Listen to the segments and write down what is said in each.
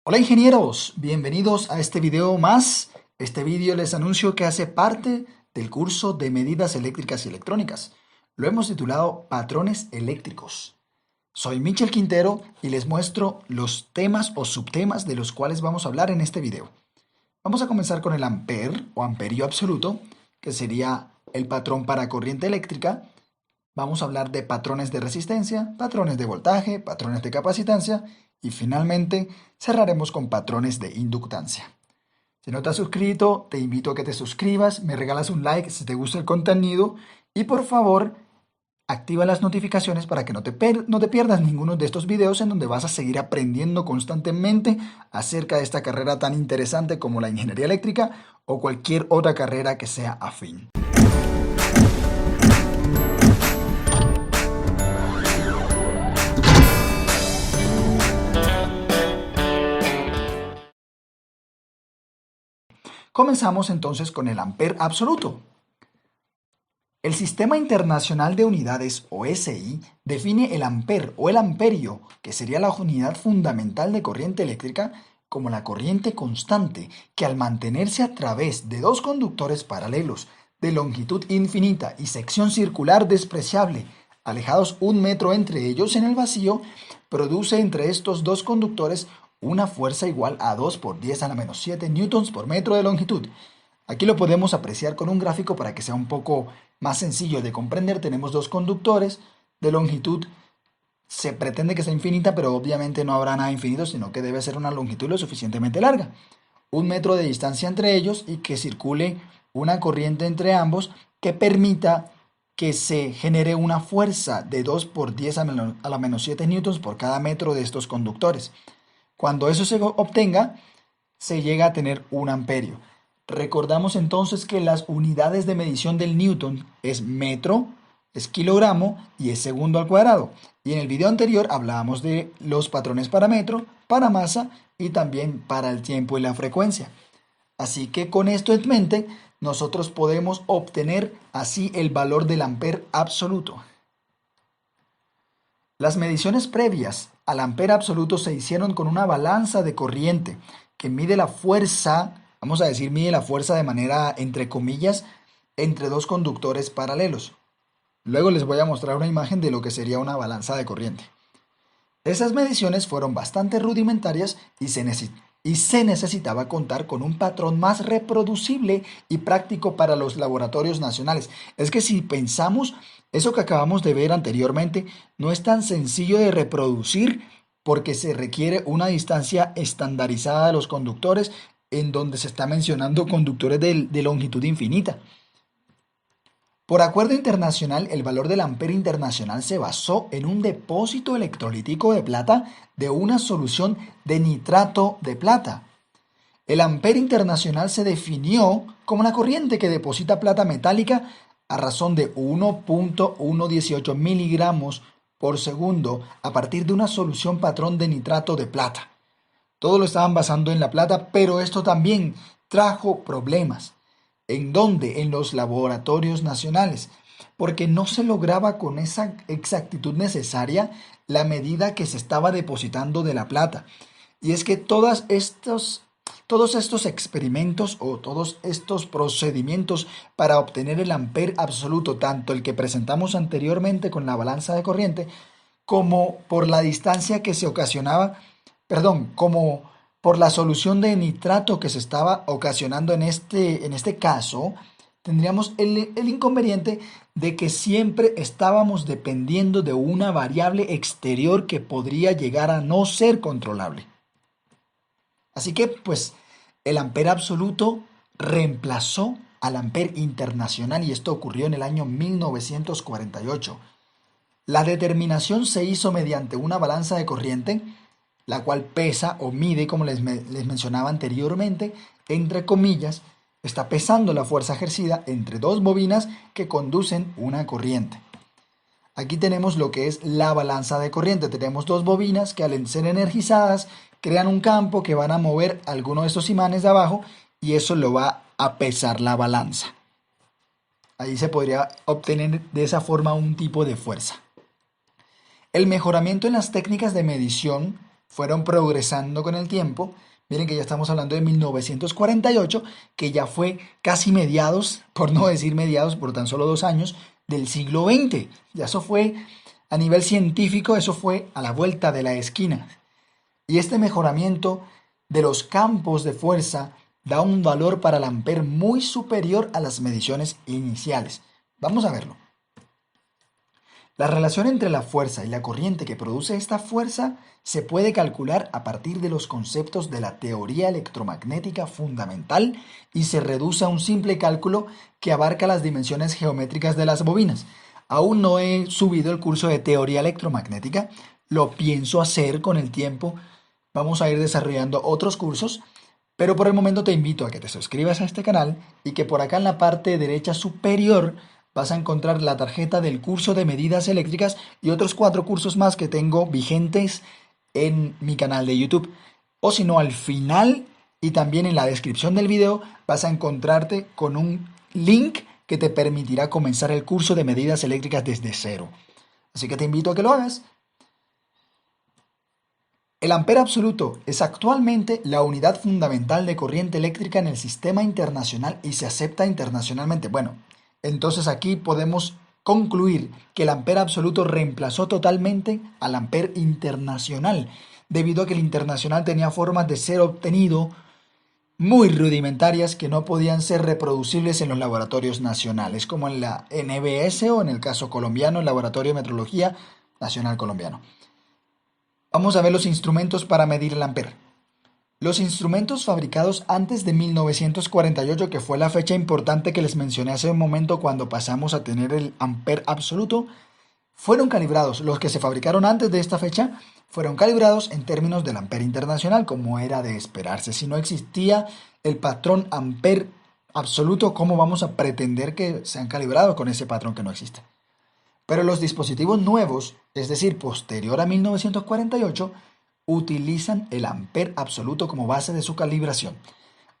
Hola ingenieros, bienvenidos a este video más. Este video les anuncio que hace parte del curso de medidas eléctricas y electrónicas. Lo hemos titulado Patrones eléctricos. Soy Michel Quintero y les muestro los temas o subtemas de los cuales vamos a hablar en este video. Vamos a comenzar con el ampere o amperio absoluto, que sería el patrón para corriente eléctrica. Vamos a hablar de patrones de resistencia, patrones de voltaje, patrones de capacitancia y finalmente cerraremos con patrones de inductancia. Si no te has suscrito, te invito a que te suscribas, me regalas un like si te gusta el contenido y por favor activa las notificaciones para que no te pierdas ninguno de estos videos en donde vas a seguir aprendiendo constantemente acerca de esta carrera tan interesante como la ingeniería eléctrica o cualquier otra carrera que sea afín. Comenzamos entonces con el ampere absoluto. El Sistema Internacional de Unidades, o SI, define el ampere o el amperio, que sería la unidad fundamental de corriente eléctrica, como la corriente constante, que al mantenerse a través de dos conductores paralelos de longitud infinita y sección circular despreciable, alejados 1 metro entre ellos en el vacío, produce entre estos dos conductores una fuerza igual a 2 por 10 a la menos 7 newtons por metro de longitud. Aquí lo podemos apreciar con un gráfico para que sea un poco más sencillo de comprender. Tenemos dos conductores de longitud, se pretende que sea infinita, pero obviamente no habrá nada infinito, sino que debe ser una longitud lo suficientemente larga. 1 metro de distancia entre ellos y que circule una corriente entre ambos que permita que se genere una fuerza de 2 por 10 a la menos 7 newtons por cada metro de estos conductores. Cuando eso se obtenga, se llega a tener un amperio. Recordamos entonces que las unidades de medición del newton es metro, es kilogramo y es segundo al cuadrado. Y en el video anterior hablábamos de los patrones para metro, para masa y también para el tiempo y la frecuencia. Así que con esto en mente, nosotros podemos obtener así el valor del ampere absoluto. Las mediciones previas al ampere absoluto se hicieron con una balanza de corriente que mide la fuerza, vamos a decir, mide la fuerza de manera entre comillas, entre dos conductores paralelos. Luego les voy a mostrar una imagen de lo que sería una balanza de corriente. Esas mediciones fueron bastante rudimentarias y se necesitaba contar con un patrón más reproducible y práctico para los laboratorios nacionales. Es que si pensamos, eso que acabamos de ver anteriormente no es tan sencillo de reproducir porque se requiere una distancia estandarizada de los conductores en donde se está mencionando conductores de longitud infinita. Por acuerdo internacional, el valor del ampere internacional se basó en un depósito electrolítico de plata de una solución de nitrato de plata. El ampere internacional se definió como la corriente que deposita plata metálica a razón de 1.118 miligramos por segundo a partir de una solución patrón de nitrato de plata. Todo lo estaban basando en la plata, pero esto también trajo problemas. ¿En dónde? En los laboratorios nacionales, porque no se lograba con esa exactitud necesaria la medida que se estaba depositando de la plata. Y es que todos estos experimentos o todos estos procedimientos para obtener el ampere absoluto, tanto el que presentamos anteriormente con la balanza de corriente, como por la distancia que se ocasionaba, como por la solución de nitrato que se estaba ocasionando en este caso, tendríamos el inconveniente de que siempre estábamos dependiendo de una variable exterior que podría llegar a no ser controlable. Así que, pues, el ampere absoluto reemplazó al ampere internacional y esto ocurrió en el año 1948. La determinación se hizo mediante una balanza de corriente, la cual pesa o mide, como les mencionaba anteriormente, entre comillas, está pesando la fuerza ejercida entre dos bobinas que conducen una corriente. Aquí tenemos lo que es la balanza de corriente. Tenemos dos bobinas que al ser energizadas crean un campo que van a mover alguno de estos imanes de abajo y eso lo va a pesar la balanza. Ahí se podría obtener de esa forma un tipo de fuerza. El mejoramiento en las técnicas de medición fueron progresando con el tiempo. Miren que ya estamos hablando de 1948, que ya fue casi mediados, por no decir mediados, por tan solo 2 años, del siglo XX. Ya eso fue, a nivel científico, eso fue a la vuelta de la esquina. Y este mejoramiento de los campos de fuerza da un valor para el amper muy superior a las mediciones iniciales. Vamos a verlo. La relación entre la fuerza y la corriente que produce esta fuerza se puede calcular a partir de los conceptos de la teoría electromagnética fundamental y se reduce a un simple cálculo que abarca las dimensiones geométricas de las bobinas. Aún no he subido el curso de teoría electromagnética, lo pienso hacer con el tiempo. Vamos a ir desarrollando otros cursos, pero por el momento te invito a que te suscribas a este canal y que por acá en la parte derecha superior vas a encontrar la tarjeta del curso de medidas eléctricas y otros 4 cursos más que tengo vigentes en mi canal de YouTube. O si no, al final y también en la descripción del video vas a encontrarte con un link que te permitirá comenzar el curso de medidas eléctricas desde cero. Así que te invito a que lo hagas. El ampere absoluto es actualmente la unidad fundamental de corriente eléctrica en el sistema internacional y se acepta internacionalmente. Bueno, entonces aquí podemos concluir que el ampere absoluto reemplazó totalmente al ampere internacional, debido a que el internacional tenía formas de ser obtenido muy rudimentarias que no podían ser reproducibles en los laboratorios nacionales, como en la NBS o en el caso colombiano, el Laboratorio de Metrología Nacional Colombiano. Vamos a ver los instrumentos para medir el ampere. Los instrumentos fabricados antes de 1948, que fue la fecha importante que les mencioné hace un momento cuando pasamos a tener el ampere absoluto, fueron calibrados. Los que se fabricaron antes de esta fecha fueron calibrados en términos del ampere internacional, como era de esperarse. Si no existía el patrón ampere absoluto, ¿cómo vamos a pretender que sean calibrados con ese patrón que no existe? Pero los dispositivos nuevos, es decir, posterior a 1948, utilizan el ampere absoluto como base de su calibración.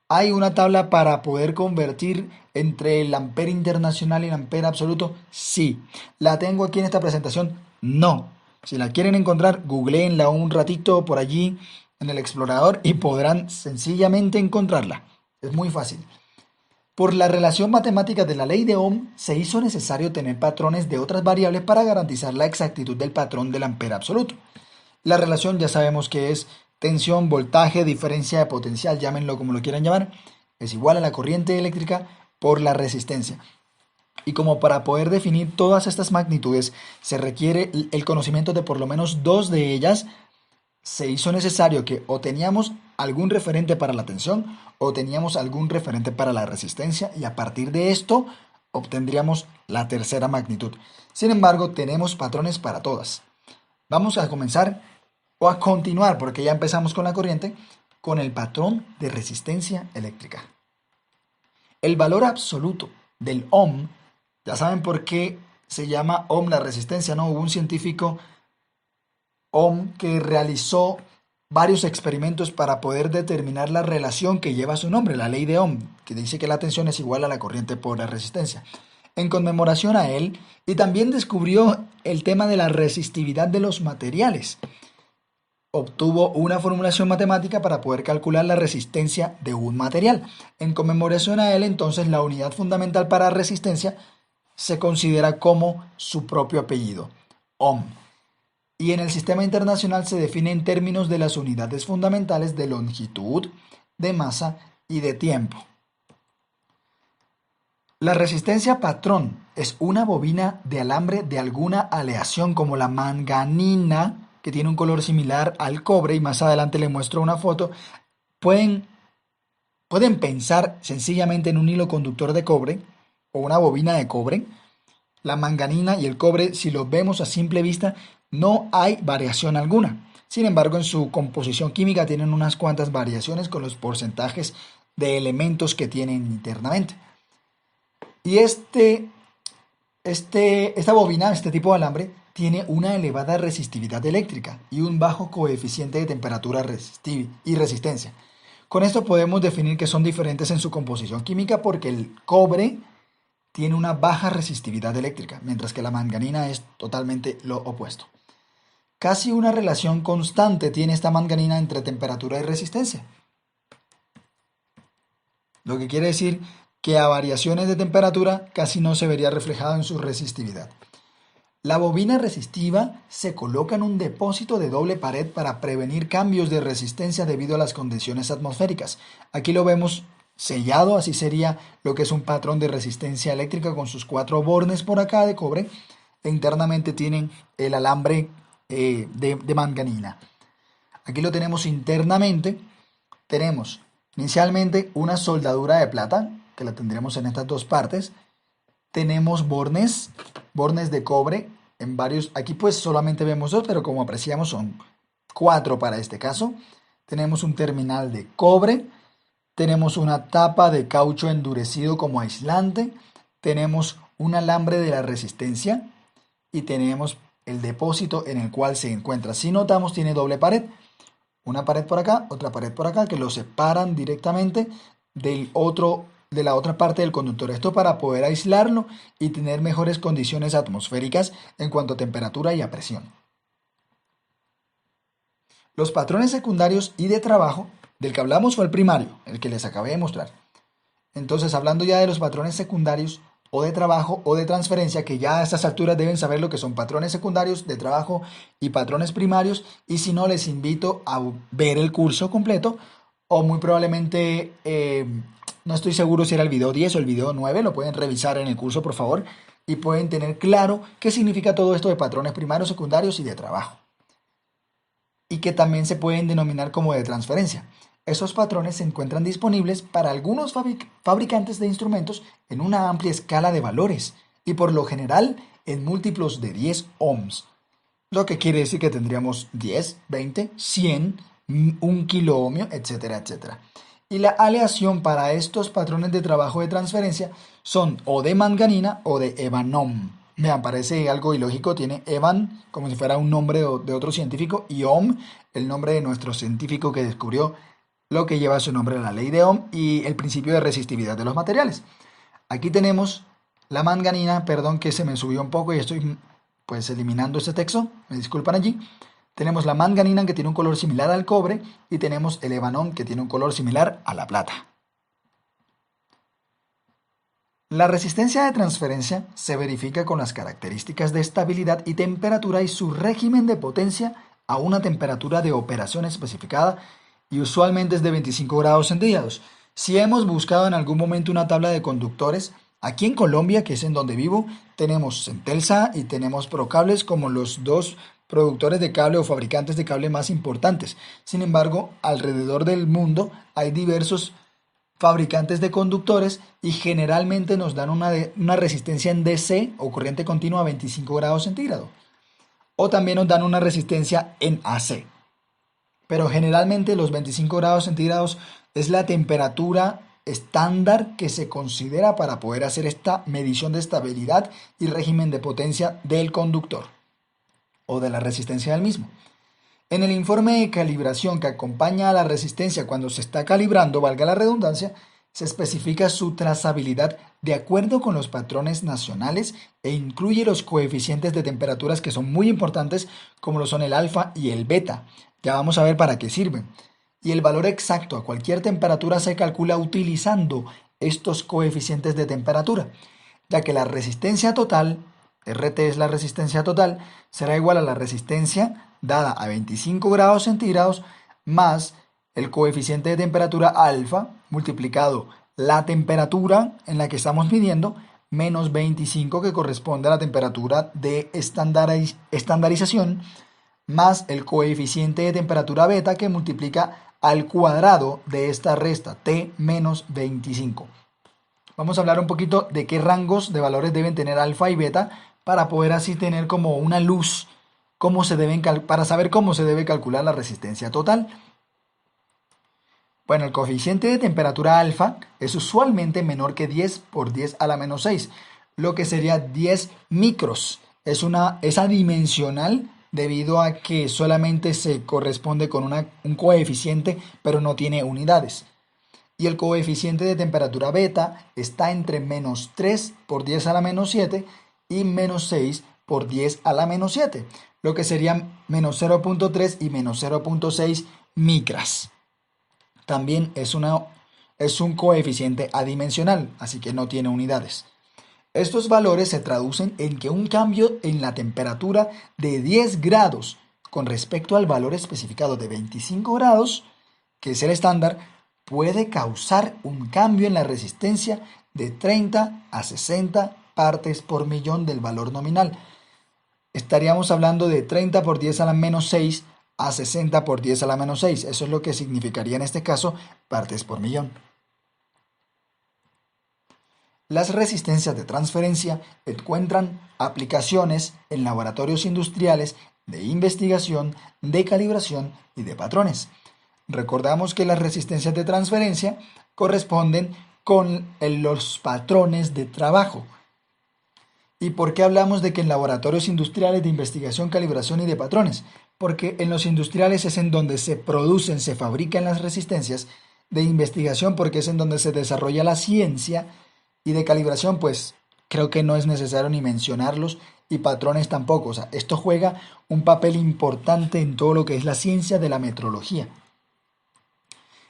¿Hay una tabla para poder convertir entre el ampere internacional y el ampere absoluto? Sí. ¿La tengo aquí en esta presentación? No. Si la quieren encontrar, googleenla un ratito por allí en el explorador y podrán sencillamente encontrarla. Es muy fácil. Por la relación matemática de la ley de Ohm, se hizo necesario tener patrones de otras variables para garantizar la exactitud del patrón del ampere absoluto. La relación ya sabemos que es tensión, voltaje, diferencia de potencial, llámenlo como lo quieran llamar, es igual a la corriente eléctrica por la resistencia. Y como para poder definir todas estas magnitudes se requiere el conocimiento de por lo menos 2 de ellas, se hizo necesario que o teníamos algún referente para la tensión o teníamos algún referente para la resistencia y a partir de esto obtendríamos la tercera magnitud. Sin embargo, tenemos patrones para todas. Vamos a comenzar o a continuar, porque ya empezamos con la corriente, con el patrón de resistencia eléctrica. El valor absoluto del ohm, ya saben por qué se llama ohm la resistencia, ¿no? Hubo un científico Ohm que realizó varios experimentos para poder determinar la relación que lleva su nombre, la ley de Ohm, que dice que la tensión es igual a la corriente por la resistencia. En conmemoración a él, y también descubrió el tema de la resistividad de los materiales. Obtuvo una formulación matemática para poder calcular la resistencia de un material. En conmemoración a él, entonces, la unidad fundamental para resistencia se considera como su propio apellido, Ohm. Y en el sistema internacional se define en términos de las unidades fundamentales de longitud, de masa y de tiempo. La resistencia patrón es una bobina de alambre de alguna aleación como la manganina, que tiene un color similar al cobre, y más adelante les muestro una foto. Pueden pensar sencillamente en un hilo conductor de cobre o una bobina de cobre. La manganina y el cobre, si los vemos a simple vista, no hay variación alguna. Sin embargo, en su composición química tienen unas cuantas variaciones con los porcentajes de elementos que tienen internamente. Y esta bobina, este tipo de alambre, tiene una elevada resistividad eléctrica y un bajo coeficiente de temperatura y resistencia. Con esto podemos definir que son diferentes en su composición química porque el cobre tiene una baja resistividad eléctrica, mientras que la manganina es totalmente lo opuesto. casi una relación constante tiene esta manganina entre temperatura y resistencia. Lo que quiere decir que a variaciones de temperatura casi no se vería reflejado en su resistividad. La bobina resistiva se coloca en un depósito de doble pared para prevenir cambios de resistencia debido a las condiciones atmosféricas. Aquí lo vemos sellado, así sería lo que es un patrón de resistencia eléctrica con sus 4 bornes por acá de cobre. E internamente tienen el alambre de manganina. Aquí lo tenemos internamente. Tenemos inicialmente una soldadura de plata, que la tendremos en estas dos partes. Tenemos bornes de cobre en varios, aquí pues solamente vemos dos, pero como apreciamos son 4 para este caso. Tenemos un terminal de cobre, tenemos una tapa de caucho endurecido como aislante, tenemos un alambre de la resistencia y tenemos el depósito en el cual se encuentra. Si notamos, tiene doble pared, una pared por acá, otra pared por acá, que lo separan directamente de la otra parte del conductor. Esto para poder aislarlo y tener mejores condiciones atmosféricas en cuanto a temperatura y a presión. Los patrones secundarios y de trabajo, del que hablamos fue el primario, el que les acabé de mostrar. Entonces, hablando ya de los patrones secundarios o de trabajo o de transferencia, que ya a estas alturas deben saber lo que son patrones secundarios de trabajo y patrones primarios, y si no, les invito a ver el curso completo o muy probablemente, no estoy seguro si era el video 10 o el video 9, lo pueden revisar en el curso por favor y pueden tener claro qué significa todo esto de patrones primarios, secundarios y de trabajo. Y que también se pueden denominar como de transferencia. Esos patrones se encuentran disponibles para algunos fabricantes de instrumentos en una amplia escala de valores y por lo general en múltiplos de 10 ohms, lo que quiere decir que tendríamos 10, 20, 100, 1 kiloohmio, etcétera, etcétera. Y la aleación para estos patrones de trabajo de transferencia son o de manganina o de evanom. Me parece algo ilógico, tiene Evan como si fuera un nombre de otro científico y Ohm, el nombre de nuestro científico que descubrió lo que lleva su nombre, la ley de Ohm y el principio de resistividad de los materiales. Aquí tenemos la manganina, perdón que se me subió un poco y estoy pues eliminando este texto, me disculpan allí. Tenemos la manganina que tiene un color similar al cobre y tenemos el evanón que tiene un color similar a la plata. La resistencia de transferencia se verifica con las características de estabilidad y temperatura y su régimen de potencia a una temperatura de operación especificada y usualmente es de 25 grados centígrados. Si hemos buscado en algún momento una tabla de conductores, aquí en Colombia, que es en donde vivo, tenemos Centelsa y tenemos Procables como los dos productores de cable o fabricantes de cable más importantes. Sin embargo, alrededor del mundo hay diversos fabricantes de conductores y generalmente nos dan una resistencia en DC o corriente continua a 25 grados centígrados. O también nos dan una resistencia en AC. Pero generalmente los 25 grados centígrados es la temperatura estándar que se considera para poder hacer esta medición de estabilidad y régimen de potencia del conductor o de la resistencia del mismo. En el informe de calibración que acompaña a la resistencia cuando se está calibrando, valga la redundancia, se especifica su trazabilidad de acuerdo con los patrones nacionales e incluye los coeficientes de temperaturas que son muy importantes como lo son el alfa y el beta. Ya vamos a ver para qué sirven. Y el valor exacto a cualquier temperatura se calcula utilizando estos coeficientes de temperatura, ya que la resistencia total, RT es la resistencia total, será igual a la resistencia dada a 25 grados centígrados más el coeficiente de temperatura alfa multiplicado la temperatura en la que estamos midiendo menos 25 que corresponde a la temperatura de estandarización más el coeficiente de temperatura beta que multiplica al cuadrado de esta resta T menos 25. Vamos a hablar un poquito de qué rangos de valores deben tener alfa y beta para poder así tener como una luz para saber cómo se debe calcular la resistencia total. Bueno, el coeficiente de temperatura alfa es usualmente menor que 10 por 10 a la menos 6, lo que sería 10 micros. Es adimensional debido a que solamente se corresponde con un coeficiente, pero no tiene unidades. Y el coeficiente de temperatura beta está entre menos 3 por 10 a la menos 7 y menos 6 por 10 a la menos 7, lo que serían menos 0.3 y menos 0.6 micras. También es un coeficiente adimensional, así que no tiene unidades. Estos valores se traducen en que un cambio en la temperatura de 10 grados con respecto al valor especificado de 25 grados, que es el estándar, puede causar un cambio en la resistencia de 30 a 60 partes por millón del valor nominal. Estaríamos hablando de 30 por 10 a la menos 6 a 60 por 10 a la menos 6. Eso es lo que significaría en este caso partes por millón. Las resistencias de transferencia encuentran aplicaciones en laboratorios industriales de investigación, de calibración y de patrones. Recordamos que las resistencias de transferencia corresponden con los patrones de trabajo. ¿Y por qué hablamos de que en laboratorios industriales de investigación, calibración y de patrones? Porque en los industriales es en donde se producen, se fabrican las resistencias, de investigación porque es en donde se desarrolla la ciencia, y de calibración pues creo que no es necesario ni mencionarlos, y patrones tampoco. O sea, esto juega un papel importante en todo lo que es la ciencia de la metrología.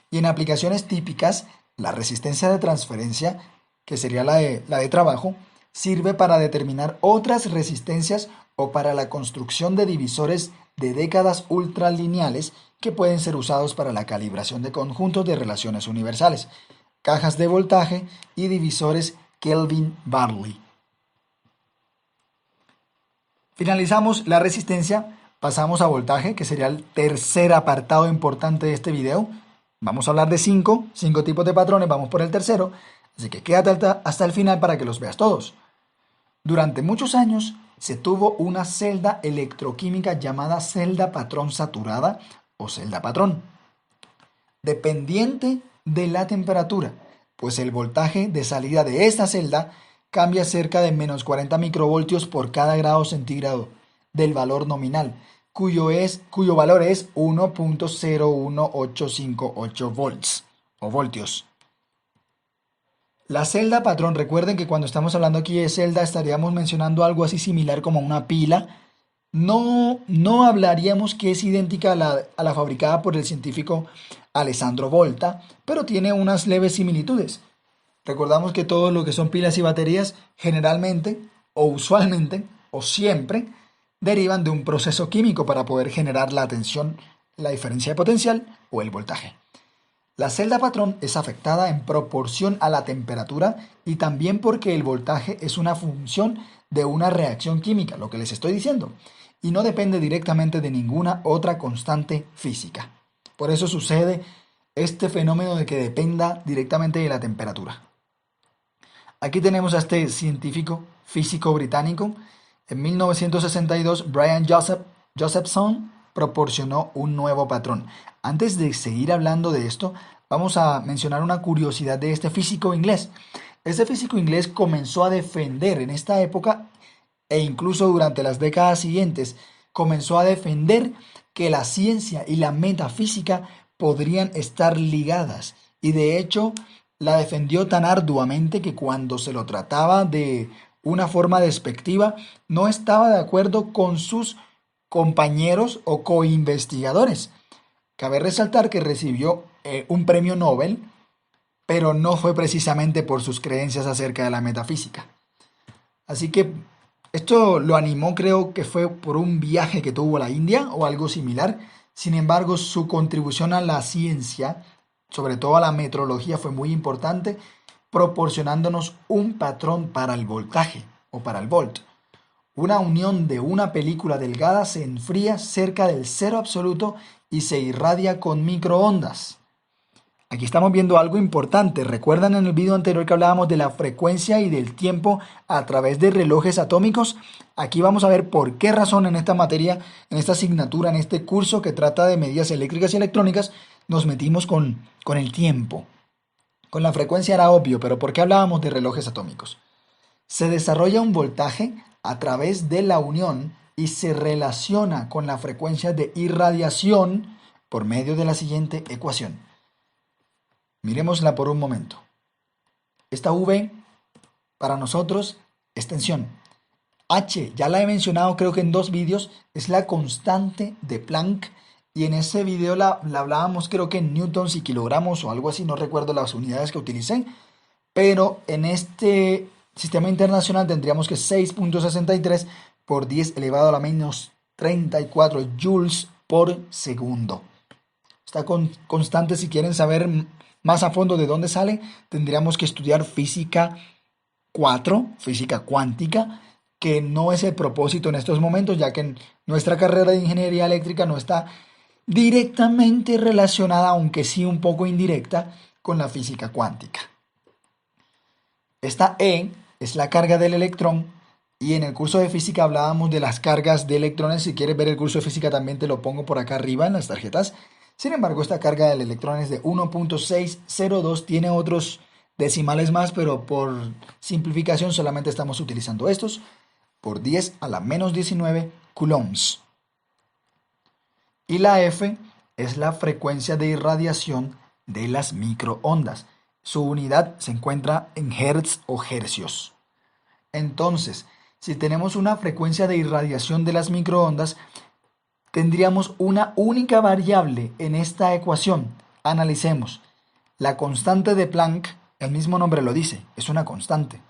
Y en aplicaciones típicas, la resistencia de transferencia, que sería la de trabajo, sirve para determinar otras resistencias o para la construcción de divisores de décadas ultralineales que pueden ser usados para la calibración de conjuntos de relaciones universales, cajas de voltaje y divisores Kelvin-Barley. Finalizamos la resistencia, pasamos a voltaje, que sería el tercer apartado importante de este video. Vamos a hablar de cinco tipos de patrones, vamos por el tercero, así que quédate hasta el final para que los veas todos. Durante muchos años se tuvo una celda electroquímica llamada celda patrón saturada o celda patrón, dependiente de la temperatura, pues el voltaje de salida de esta celda cambia cerca de menos 40 microvoltios por cada grado centígrado del valor nominal, cuyo valor es 1.01858 volts o voltios. La celda patrón, recuerden que cuando estamos hablando aquí de celda estaríamos mencionando algo así similar como una pila. No hablaríamos que es idéntica a la fabricada por el científico Alessandro Volta, pero tiene unas leves similitudes. Recordamos que todo lo que son pilas y baterías generalmente o usualmente o siempre derivan de un proceso químico para poder generar la tensión, la diferencia de potencial o el voltaje. La celda patrón es afectada en proporción a la temperatura y también porque el voltaje es una función de una reacción química, lo que les estoy diciendo, y no depende directamente de ninguna otra constante física. Por eso sucede este fenómeno de que dependa directamente de la temperatura. Aquí tenemos a este científico físico británico. En 1962, Brian Josephson proporcionó un nuevo patrón. Antes de seguir hablando de esto, vamos a mencionar una curiosidad de este físico inglés. Este físico inglés comenzó a defender en esta época e incluso durante las décadas siguientes, comenzó a defender que la ciencia y la metafísica podrían estar ligadas. Y de hecho, la defendió tan arduamente que cuando se lo trataba de una forma despectiva, no estaba de acuerdo con sus compañeros o coinvestigadores. Cabe resaltar que recibió un premio Nobel, pero no fue precisamente por sus creencias acerca de la metafísica. Así que esto lo animó, creo que fue por un viaje que tuvo a la India o algo similar. Sin embargo, su contribución a la ciencia, sobre todo a la metrología, fue muy importante, proporcionándonos un patrón para el voltaje o para el volt. Una unión de una película delgada se enfría cerca del cero absoluto y se irradia con microondas. Aquí estamos viendo algo importante. ¿Recuerdan en el video anterior que hablábamos de la frecuencia y del tiempo a través de relojes atómicos? Aquí vamos a ver por qué razón en esta materia, en esta asignatura, en este curso que trata de medidas eléctricas y electrónicas, nos metimos con el tiempo. Con la frecuencia era obvio, pero ¿por qué hablábamos de relojes atómicos? Se desarrolla un voltaje a través de la unión y se relaciona con la frecuencia de irradiación por medio de la siguiente ecuación. Miremosla por un momento. Esta V para nosotros es tensión. H, ya la he mencionado creo que en dos vídeos, es la constante de Planck y en ese video la hablábamos creo que en newtons y kilogramos o algo así, no recuerdo las unidades que utilicé, pero en este sistema internacional tendríamos que 6,63 por 10 elevado a la menos 34 joules por segundo. Esta constante, si quieren saber más a fondo de dónde sale, tendríamos que estudiar física 4, física cuántica, que no es el propósito en estos momentos, ya que nuestra carrera de ingeniería eléctrica no está directamente relacionada, aunque sí un poco indirecta, con la física cuántica. Esta E es la carga del electrón y en el curso de física hablábamos de las cargas de electrones. Si quieres ver el curso de física también te lo pongo por acá arriba en las tarjetas. Sin embargo, esta carga del electrón es de 1,602, tiene otros decimales más, pero por simplificación solamente estamos utilizando estos, por 10 a la menos 19 coulombs. Y la F es la frecuencia de irradiación de las microondas. Su unidad se encuentra en hertz o hercios. Entonces, si tenemos una frecuencia de irradiación de las microondas, tendríamos una única variable en esta ecuación. Analicemos. La constante de Planck, el mismo nombre lo dice, es una constante.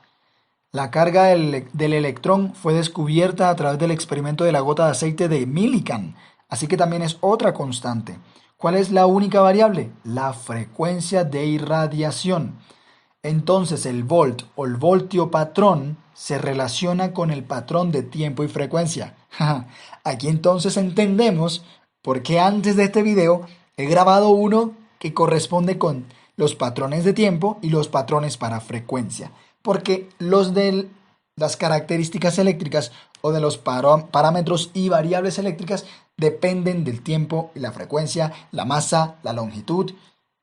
La carga del electrón fue descubierta a través del experimento de la gota de aceite de Millikan, así que también es otra constante. ¿Cuál es la única variable? La frecuencia de irradiación. Entonces el volt o el voltio patrón se relaciona con el patrón de tiempo y frecuencia. Aquí entonces entendemos por qué antes de este video he grabado uno que corresponde con los patrones de tiempo y los patrones para frecuencia. Porque los de las características eléctricas o de los parámetros y variables eléctricas dependen del tiempo y la frecuencia, la masa, la longitud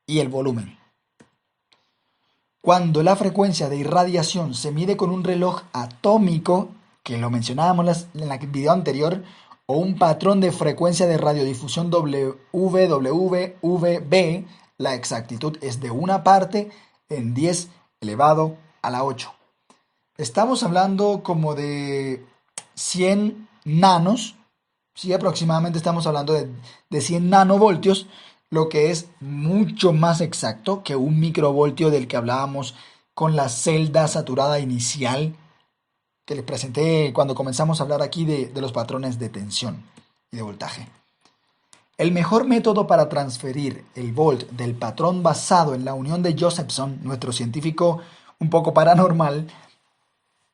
y el volumen. Cuando la frecuencia de irradiación se mide con un reloj atómico, que lo mencionábamos en el video anterior, o un patrón de frecuencia de radiodifusión WVB, la exactitud es de una parte en 10 elevado a la 8. Estamos hablando como de 100 nanos, sí, aproximadamente estamos hablando de 100 nanovoltios, lo que es mucho más exacto que un microvoltio del que hablábamos con la celda saturada inicial que les presenté cuando comenzamos a hablar aquí de los patrones de tensión y de voltaje. El mejor método para transferir el volt del patrón basado en la unión de Josephson, nuestro científico un poco paranormal,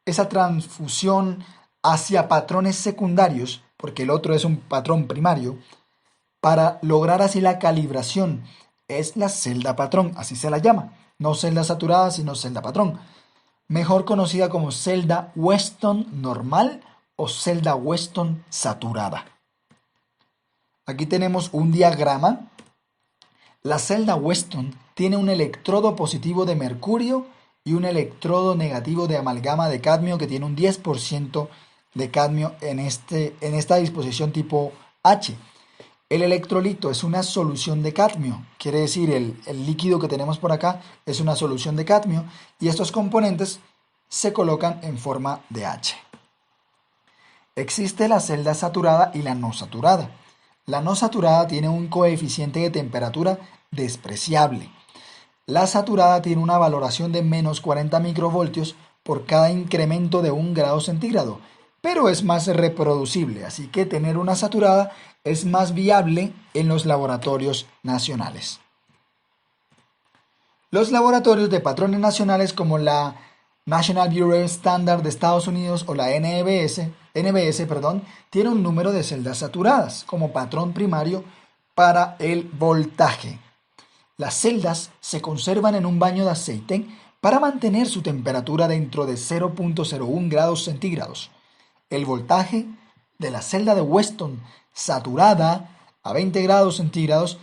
esa transfusión hacia patrones secundarios, porque el otro es un patrón primario, para lograr así la calibración, es la celda patrón, así se la llama, no celda saturada, sino celda patrón, mejor conocida como celda Weston normal o celda Weston saturada. Aquí tenemos un diagrama. La celda Weston tiene un electrodo positivo de mercurio y un electrodo negativo de amalgama de cadmio que tiene un 10% de cadmio en esta disposición tipo H. El electrolito es una solución de cadmio, quiere decir el líquido que tenemos por acá es una solución de cadmio y estos componentes se colocan en forma de H. Existe la celda saturada y la no saturada. La no saturada tiene un coeficiente de temperatura despreciable. La saturada tiene una valoración de menos 40 microvoltios por cada incremento de 1 grado centígrado, pero es más reproducible, así que tener una saturada es más viable en los laboratorios nacionales. Los laboratorios de patrones nacionales como la National Bureau of Standards de Estados Unidos o la NBS, tienen un número de celdas saturadas como patrón primario para el voltaje. Las celdas se conservan en un baño de aceite para mantener su temperatura dentro de 0,01 grados centígrados. El voltaje de la celda de Weston saturada a 20 grados centígrados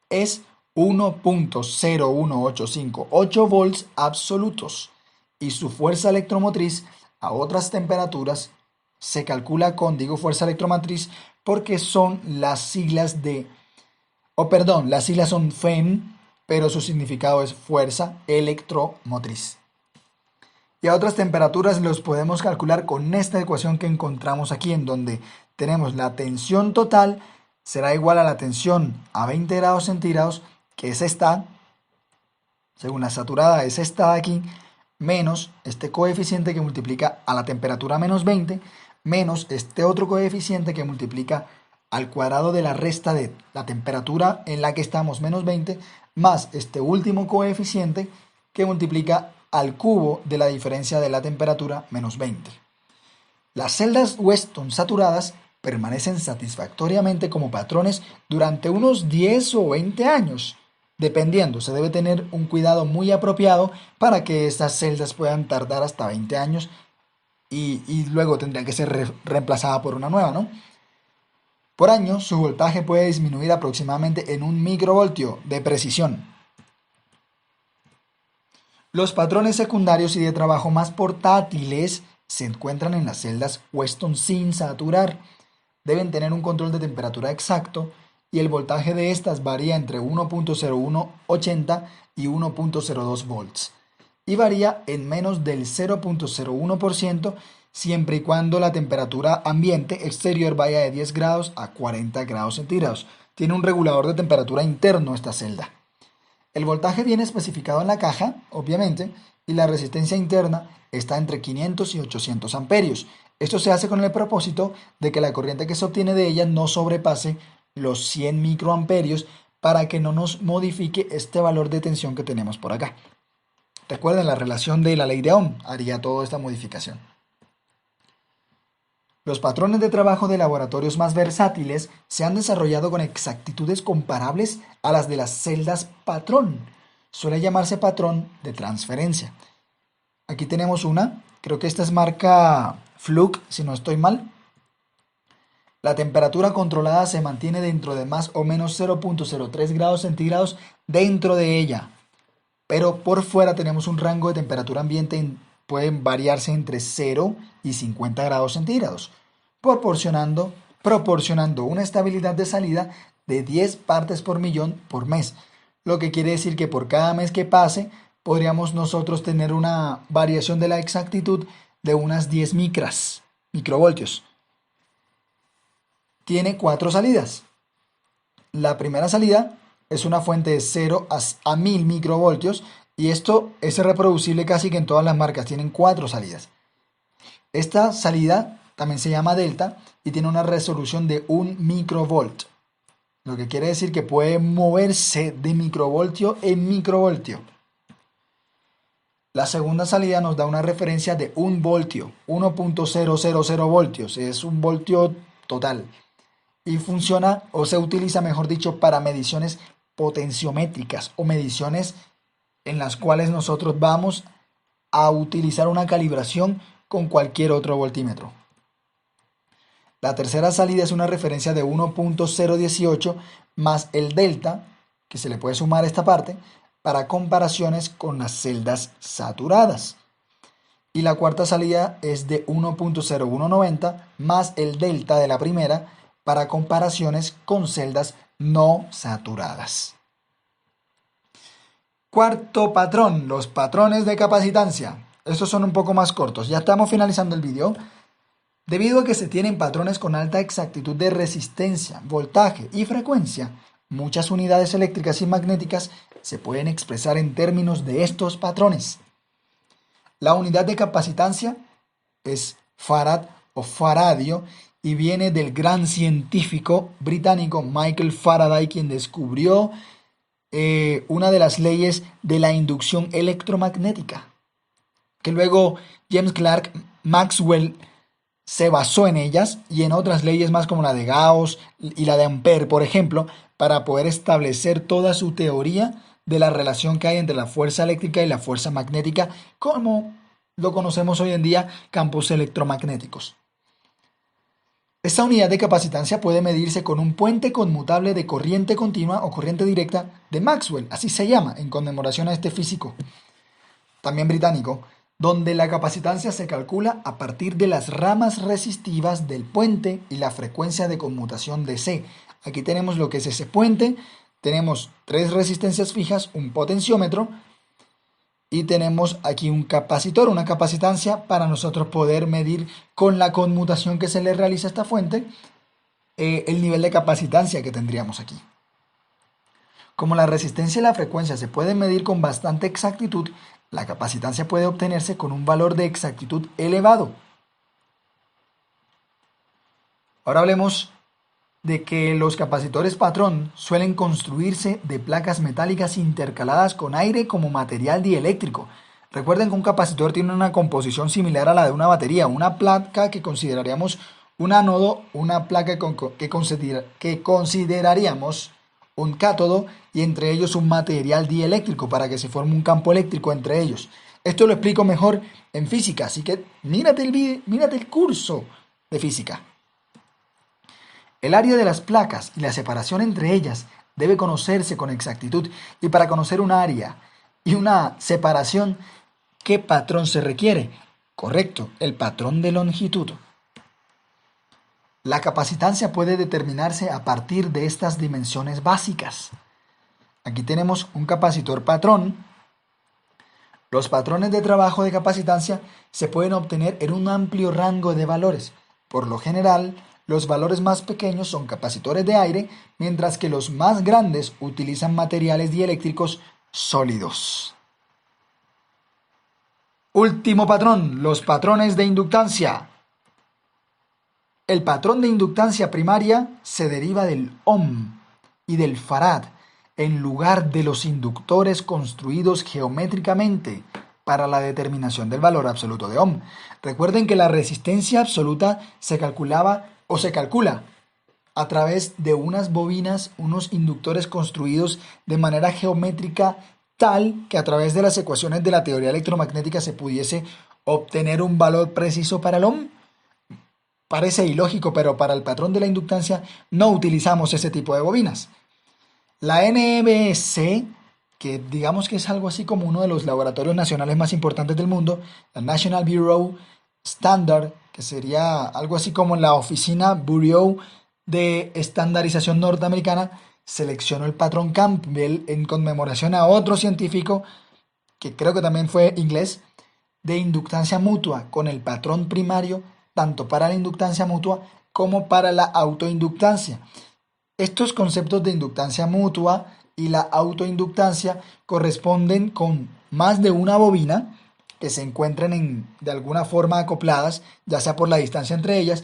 es 1,01858 volts absolutos y su fuerza electromotriz a otras temperaturas se calcula con, digo fuerza electromotriz porque son las siglas las siglas son FEM, pero su significado es fuerza electromotriz. Y a otras temperaturas los podemos calcular con esta ecuación que encontramos aquí, en donde tenemos la tensión total será igual a la tensión a 20 grados centígrados, que es esta, según la saturada es esta de aquí, menos este coeficiente que multiplica a la temperatura menos 20, menos este otro coeficiente que multiplica al cuadrado de la resta de la temperatura en la que estamos menos 20, más este último coeficiente que multiplica al cubo de la diferencia de la temperatura menos 20. Las celdas Weston saturadas permanecen satisfactoriamente como patrones durante unos 10 o 20 años. Dependiendo, se debe tener un cuidado muy apropiado para que estas celdas puedan tardar hasta 20 años y luego tendrían que ser reemplazada por una nueva, ¿no? Por año, su voltaje puede disminuir aproximadamente en 1 microvoltio de precisión. Los patrones secundarios y de trabajo más portátiles se encuentran en las celdas Weston sin saturar. Deben tener un control de temperatura exacto y el voltaje de estas varía entre 1.0180 y 1.02 volts y varía en menos del 0.01% siempre y cuando la temperatura ambiente exterior vaya de 10 grados a 40 grados centígrados. Tiene un regulador de temperatura interno esta celda. El voltaje viene especificado en la caja, obviamente, y la resistencia interna está entre 500 y 800 amperios. Esto se hace con el propósito de que la corriente que se obtiene de ella no sobrepase los 100 microamperios para que no nos modifique este valor de tensión que tenemos por acá. Recuerden, la relación de la ley de Ohm haría toda esta modificación. Los patrones de trabajo de laboratorios más versátiles se han desarrollado con exactitudes comparables a las de las celdas patrón. Suele llamarse patrón de transferencia. Aquí tenemos una, creo que esta es marca Fluke, si no estoy mal. La temperatura controlada se mantiene dentro de más o menos 0.03 grados centígrados dentro de ella, pero por fuera tenemos un rango de temperatura ambiente, pueden variarse entre 0 y 50 grados centígrados, proporcionando una estabilidad de salida de 10 partes por millón por mes, lo que quiere decir que por cada mes que pase podríamos nosotros tener una variación de la exactitud de unas 10 microvoltios. Tiene 4 salidas. La primera salida es una fuente de 0 a 1000 microvoltios y esto es reproducible casi que en todas las marcas, tienen 4 salidas. Esta salida también se llama delta y tiene una resolución de 1 microvolt, lo que quiere decir que puede moverse de microvoltio en microvoltio. La segunda salida nos da una referencia de 1 voltio, 1.000 voltios, es un voltio total. Y funciona o se utiliza, mejor dicho, para mediciones potenciométricas o mediciones en las cuales nosotros vamos a utilizar una calibración con cualquier otro voltímetro. La tercera salida es una referencia de 1.018 más el delta, que se le puede sumar esta parte, para comparaciones con las celdas saturadas. Y la cuarta salida es de 1.0190 más el delta de la primera, para comparaciones con celdas no saturadas. Cuarto patrón, los patrones de capacitancia. Estos son un poco más cortos. Ya estamos finalizando el vídeo. Debido a que se tienen patrones con alta exactitud de resistencia, voltaje y frecuencia, muchas unidades eléctricas y magnéticas se pueden expresar en términos de estos patrones. La unidad de capacitancia es farad o faradio y viene del gran científico británico Michael Faraday, quien descubrió una de las leyes de la inducción electromagnética, que luego James Clerk Maxwell se basó en ellas y en otras leyes más como la de Gauss y la de Ampère, por ejemplo, para poder establecer toda su teoría de la relación que hay entre la fuerza eléctrica y la fuerza magnética, como lo conocemos hoy en día, campos electromagnéticos. Esta unidad de capacitancia puede medirse con un puente conmutable de corriente continua o corriente directa de Maxwell, así se llama, en conmemoración a este físico, también británico, donde la capacitancia se calcula a partir de las ramas resistivas del puente y la frecuencia de conmutación de C. Aquí tenemos lo que es ese puente, tenemos 3 resistencias fijas, un potenciómetro, y tenemos aquí un capacitor, una capacitancia para nosotros poder medir con la conmutación que se le realiza a esta fuente el nivel de capacitancia que tendríamos aquí. Como la resistencia y la frecuencia se pueden medir con bastante exactitud, la capacitancia puede obtenerse con un valor de exactitud elevado. Ahora hablemos de que los capacitores patrón suelen construirse de placas metálicas intercaladas con aire como material dieléctrico. Recuerden que un capacitor tiene una composición similar a la de una batería, una placa que consideraríamos un ánodo, una placa que consideraríamos un cátodo y entre ellos un material dieléctrico para que se forme un campo eléctrico entre ellos. Esto lo explico mejor en física, así que mírate el curso de física. El área de las placas y la separación entre ellas debe conocerse con exactitud y para conocer un área y una separación, ¿qué patrón se requiere? Correcto, el patrón de longitud. La capacitancia puede determinarse a partir de estas dimensiones básicas. Aquí tenemos un capacitor patrón. Los patrones de trabajo de capacitancia se pueden obtener en un amplio rango de valores. Por lo general, los valores más pequeños son capacitores de aire, mientras que los más grandes utilizan materiales dieléctricos sólidos. Último patrón, los patrones de inductancia. El patrón de inductancia primaria se deriva del ohm y del farad en lugar de los inductores construidos geométricamente para la determinación del valor absoluto de ohm. Recuerden que la resistencia absoluta se calculaba o se calcula a través de unas bobinas, unos inductores construidos de manera geométrica tal que a través de las ecuaciones de la teoría electromagnética se pudiese obtener un valor preciso para el ohm. Parece ilógico, pero para el patrón de la inductancia no utilizamos ese tipo de bobinas. La NBC, que digamos que es algo así como uno de los laboratorios nacionales más importantes del mundo, la National Bureau Standard, que sería algo así como la oficina Bureau de Estandarización norteamericana, seleccionó el patrón Campbell en conmemoración a otro científico, que creo que también fue inglés, de inductancia mutua con el patrón primario, tanto para la inductancia mutua como para la autoinductancia. Estos conceptos de inductancia mutua y la autoinductancia corresponden con más de una bobina que se encuentren de alguna forma acopladas, ya sea por la distancia entre ellas,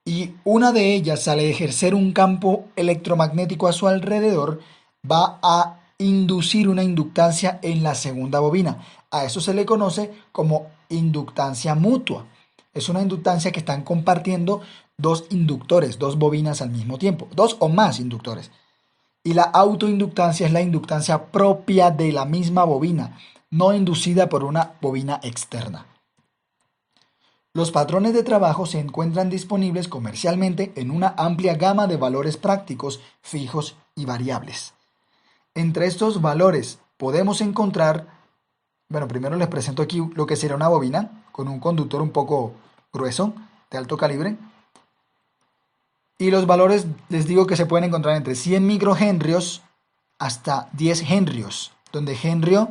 y una de ellas, al ejercer un campo electromagnético a su alrededor, va a inducir una inductancia en la segunda bobina. A eso se le conoce como inductancia mutua. Es una inductancia que están compartiendo dos inductores, dos bobinas al mismo tiempo, dos o más inductores. Y la autoinductancia es la inductancia propia de la misma bobina, no inducida por una bobina externa. Los patrones de trabajo se encuentran disponibles comercialmente en una amplia gama de valores prácticos, fijos y variables. Entre estos valores podemos encontrar, bueno, primero les presento aquí lo que sería una bobina con un conductor un poco grueso, de alto calibre. Y los valores les digo que se pueden encontrar entre 100 microhenrios hasta 10 henrios, donde henrio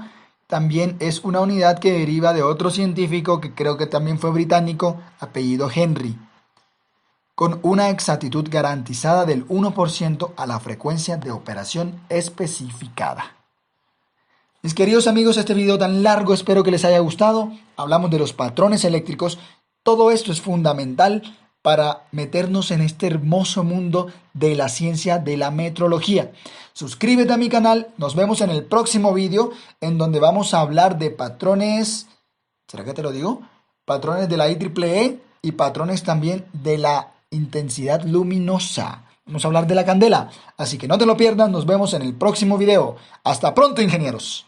también es una unidad que deriva de otro científico que creo que también fue británico, apellido Henry, con una exactitud garantizada del 1% a la frecuencia de operación especificada. Mis queridos amigos, este video tan largo espero que les haya gustado. Hablamos de los patrones eléctricos. Todo esto es fundamental para meternos en este hermoso mundo de la ciencia de la metrología. Suscríbete a mi canal, nos vemos en el próximo video en donde vamos a hablar de patrones, ¿será que te lo digo? Patrones de la IEEE y patrones también de la intensidad luminosa. Vamos a hablar de la candela, así que no te lo pierdas, nos vemos en el próximo video. Hasta pronto, ingenieros.